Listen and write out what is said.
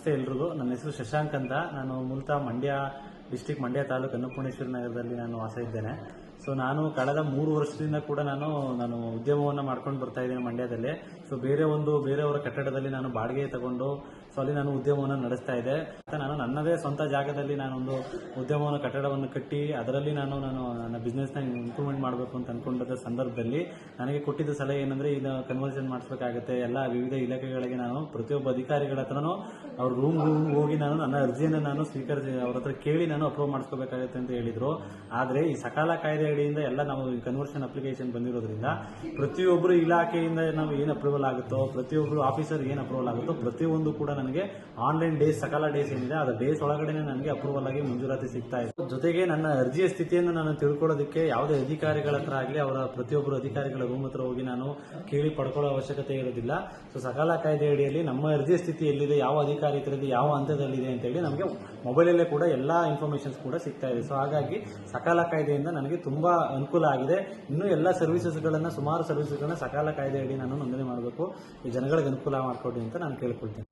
ನಮಸ್ತೆ ಎಲ್ರಿಗೂ. ನನ್ನ ಹೆಸರು ಶಶಾಂಕ್ ಅಂತ. ನಾನು ಮೂಲತಃ ಮಂಡ್ಯ ಡಿಸ್ಟಿಕ್, ಮಂಡ್ಯ ತಾಲೂಕು, ಅನ್ನಪೂರ್ಣೇಶ್ವರಿ ನಗರದಲ್ಲಿ ನಾನು ವಾಸ ಇದ್ದೇನೆ. ಸೊ ನಾನು ಕಳೆದ 3 ವರ್ಷದಿಂದ ಕೂಡ ನಾನು ಉದ್ಯಮವನ್ನು ಮಾಡ್ಕೊಂಡು ಬರ್ತಾ ಇದ್ದೇನೆ ಮಂಡ್ಯದಲ್ಲಿ. ಸೊ ಬೇರೆಯವರ ಕಟ್ಟಡದಲ್ಲಿ ನಾನು ಬಾಡಿಗೆ ತಗೊಂಡು ಸೊ ಅಲ್ಲಿ ನಾನು ಉದ್ಯಮವನ್ನು ನಡೆಸ್ತಾ ಇದ್ದೆ. ನಾನು ನನ್ನದೇ ಸ್ವಂತ ಜಾಗದಲ್ಲಿ ನಾನೊಂದು ಉದ್ಯಮವನ್ನು ಕಟ್ಟಡವನ್ನು ಕಟ್ಟಿ ಅದರಲ್ಲಿ ನಾನು ನನ್ನ ಬಿಸ್ನೆಸ್ನ ಇಂಪ್ರೂವ್ಮೆಂಟ್ ಮಾಡಬೇಕು ಅಂತ ಅನ್ಕೊಂಡ ಸಂದರ್ಭದಲ್ಲಿ ನನಗೆ ಕೊಟ್ಟಿದ್ದ ಸಲಹೆ ಏನಂದ್ರೆ, ಈಗ ಕನ್ವರ್ಷನ್ ಮಾಡಿಸ್ಬೇಕಾಗುತ್ತೆ. ಎಲ್ಲ ವಿವಿಧ ಇಲಾಖೆಗಳಿಗೆ ನಾನು ಪ್ರತಿಯೊಬ್ಬ ಅಧಿಕಾರಿಗಳ ಹತ್ರನೂ ಅವ್ರ ರೂಮ್ ಹೋಗಿ ನನ್ನ ಅರ್ಜಿಯನ್ನು ನಾನು ಸ್ವೀಕರಿಸಿ ಅವ್ರ ಹತ್ರ ಕೇಳಿ ನಾನು ಅಪ್ರೂವ್ ಮಾಡಿಸ್ಕೋಬೇಕಾಗುತ್ತೆ ಅಂತ ಹೇಳಿದ್ರು. ಆದರೆ ಈ ಸಕಾಲ ಕಾಯ್ದೆ ಅಡಿಯಿಂದ ಎಲ್ಲ ನಾವು ಕನ್ವರ್ಷನ್ ಅಪ್ಲಿಕೇಶನ್ ಬಂದಿರೋದ್ರಿಂದ ಪ್ರತಿಯೊಬ್ಬರು ಇಲಾಖೆಯಿಂದ ನಾವು ಏನು ಅಪ್ರೂವಲ್ ಆಗುತ್ತೋ, ಪ್ರತಿಯೊಬ್ಬರು ಆಫೀಸರ್ ಏನು ಅಪ್ರೂವಲ್ ಆಗುತ್ತೋ ಪ್ರತಿಯೊಂದು ಕೂಡ ನನಗೆ ಆನ್ಲೈನ್ ಡೇಸ್, ಸಕಾಲ ಡೇಸ್ ಏನಿದೆ ಅದರ ಡೇಸ್ ಒಳಗಡೆ ನನಗೆ ಅಪ್ರೂವಲ್ ಆಗಿ ಮಂಜೂರಾತಿ ಸಿಗ್ತಾ ಇದೆ. ಜೊತೆಗೆ ನನ್ನ ಅರ್ಜಿಯ ಸ್ಥಿತಿಯನ್ನು ನಾನು ತಿಳ್ಕೊಳ್ಳೋದಕ್ಕೆ ಯಾವುದೇ ಅಧಿಕಾರಿಗಳ ಹತ್ರ ಆಗಲಿ ಅವರ ಪ್ರತಿಯೊಬ್ಬರು ಅಧಿಕಾರಿಗಳ ರೂಮ್ ಹತ್ರ ಹೋಗಿ ನಾನು ಕೇಳಿ ಪಡ್ಕೊಳ್ಳೋ ಅವಶ್ಯಕತೆ ಇರೋದಿಲ್ಲ. ಸೊ ಸಕಾಲ ಕಾಯ್ದೆ ಅಡಿಯಲ್ಲಿ ನಮ್ಮ ಅರ್ಜಿಯ ಸ್ಥಿತಿ ಎಲ್ಲಿದೆ, ಯಾವ ಅಧಿಕಾರಿ ಹತ್ರದಲ್ಲಿ ಯಾವ ಹಂತದಲ್ಲಿದೆ ಅಂತ ಹೇಳಿ ನಮಗೆ ಮೊಬೈಲಲ್ಲೇ ಕೂಡ ಎಲ್ಲ ಇನ್ಫಾರ್ಮೇಶನ್ಸ್ ಕೂಡ ಸಿಗ್ತಾ ಇದೆ. ಸೊ ಹಾಗಾಗಿ ಸಕಾಲ ಕಾಯ್ದೆಯಿಂದ ನನಗೆ ತುಂಬಾ ಅನುಕೂಲ ಆಗಿದೆ. ಇನ್ನೂ ಎಲ್ಲ ಸುಮಾರು ಸರ್ವಿಸ್ಗಳನ್ನ ಸಕಾಲ ಕಾಯ್ದೆ ಅಡಿ ನಾನು ನೋಂದಣಿ ಮಾಡಬೇಕು, ಈ ಜನಗಳಿಗೆ ಅನುಕೂಲ ಮಾಡಿಕೊಡಿ ಅಂತ ನಾನು ಕೇಳ್ಕೊಳ್ತೀನಿ.